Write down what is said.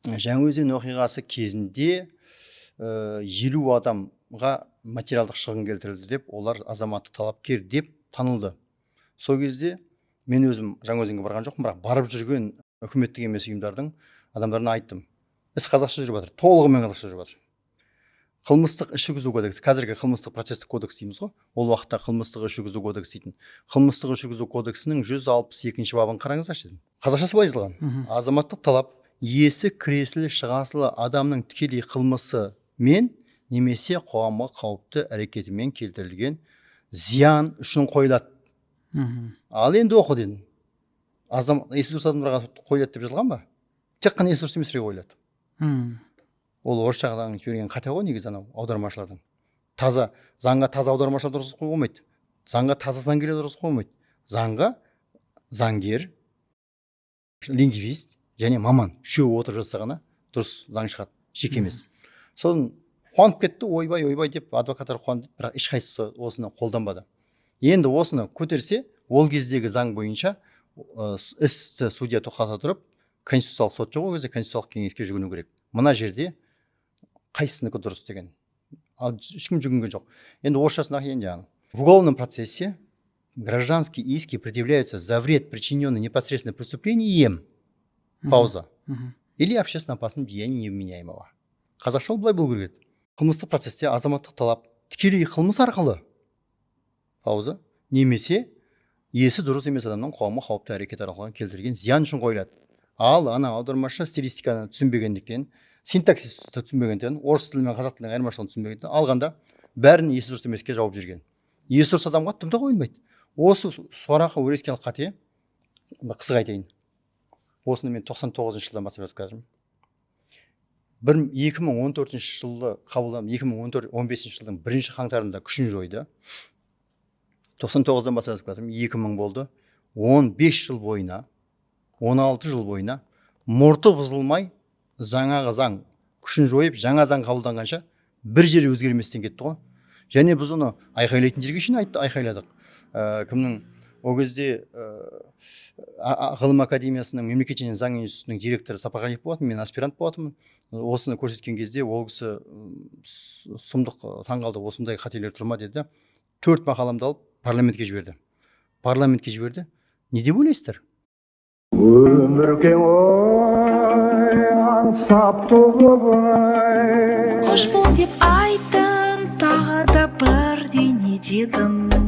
Жаңаөзен оқиғасы кезінде 50 адамға материалдық шығын келтірілді деп, олар азаматтық талапкер деп танылды. Сол кезде мен өзім Жаңаөзенге барған жоқпын, бірақ барып жүрген үкіметтік емес ұйымдардың адамдарына айттым. Іс қазақша жүріп жатыр, толығымен қазақша жүріп жатыр. Қылмыстық іс жүргізу кодексі, қазіргі қылмыстық процестік кодекс дейміз ғой, ол уақытта қылмыстық іс жүргізу кодексі дейтін. Қылмыстық іс жүргізу кодексінің 162 бабын қараңыздаршы дедім. Қазақшасы былай жазылған: азаматтық талап иесі кіресілі шығасылы адамның тікелей қылмысы мен немесе қоғамға қауіпті әрекетімен келтірілген зиян үшін қойылады. Ал енді оқы дедім. Есі дұрыс адамдарға қойылады деп жазылған ба? Тек қана есі дұрыс еместерге қойылады. Ол орысшадан жіберген қате ғой, негізі анау аудармашылардың. Таза заңға таза аудармашылар дұрыс қоюға болмайды. Заңға таза заңгерлер дұрыс қоюға болмайды. Заңға заңгер, лингвист және маман үшеуі отырып жазса ғана дұрыс заң шығады, жеке емес. Содан қуанып кетті, ойбай деп адвокаттар қуанды, бірақ ешқайсысы осыны қолданбады. Енді осыны көтерсе, ол кездегі заң бойынша істі судья тоқтата тұрып, конституциялық сот жоқ, ол кезде конституциялық кеңеске жүгіну керек. Мына жерде қайсыныкі дұрыс деген. Ал ешкім жүгінген жоқ. Енді орысшасында енді в уголовном процессе гражданские иски предъявляются за вред, причиненный непосредственно преступлением, пауза, или общественно опасным деянием невменяемого. Қазақша былай болу керек. Қылмыстық процесте азаматтық талап тікелей қылмыс арқылы, пауза, немесе есі дұрыс емес адамның қоғамға қауіпті әрекет арқылы келтірген зиян үшін қойылады. Ал ана аудармашы стилистиканы түсінбегендіктен, синтаксисті түсінбегендіктен, орыс тілі мен қазақ тілінің айырмашылығын түсінбегендіктен алғанда бәрін есі дұрыс емеске жауап жүрген. Есі дұрыс адамға тымда қойылмайды. Осы сорақы өрескел қате, қызық айтайын. Осыны мен 99 жылдан бастап жазып келе жатырмын. 2014 жылы қабылданып, 2015 жылдың 1 қаңтарында күшін жойды. 99-дан бастап жазып келе жатырмын. 2000 болды. 15 жыл бойына, 16 жыл бойына мұрты бұзылмай жаңағы заң күшін жойып, жаңа заң қабылданғанша бір жері өзгерместен кетті ғой. Және біз оны айқайлайтын жерге шейін айқайладық. Кімнің о кезде ғылым академиясының мемлекет және заң институтының директоры Сапарғалиев болатын, мен аспирант болатынмын. Осыны көрсеткен кезде ол кісі сұмдық таңғалды, осындай қателер тұрма деді. 4 мақаламды алып парламентке жіберді. Не деп ойлайсыздар? Өмір кең ой, аңсап туып ой. Қош бол деп айтын, тағы да бірдеңе дедің.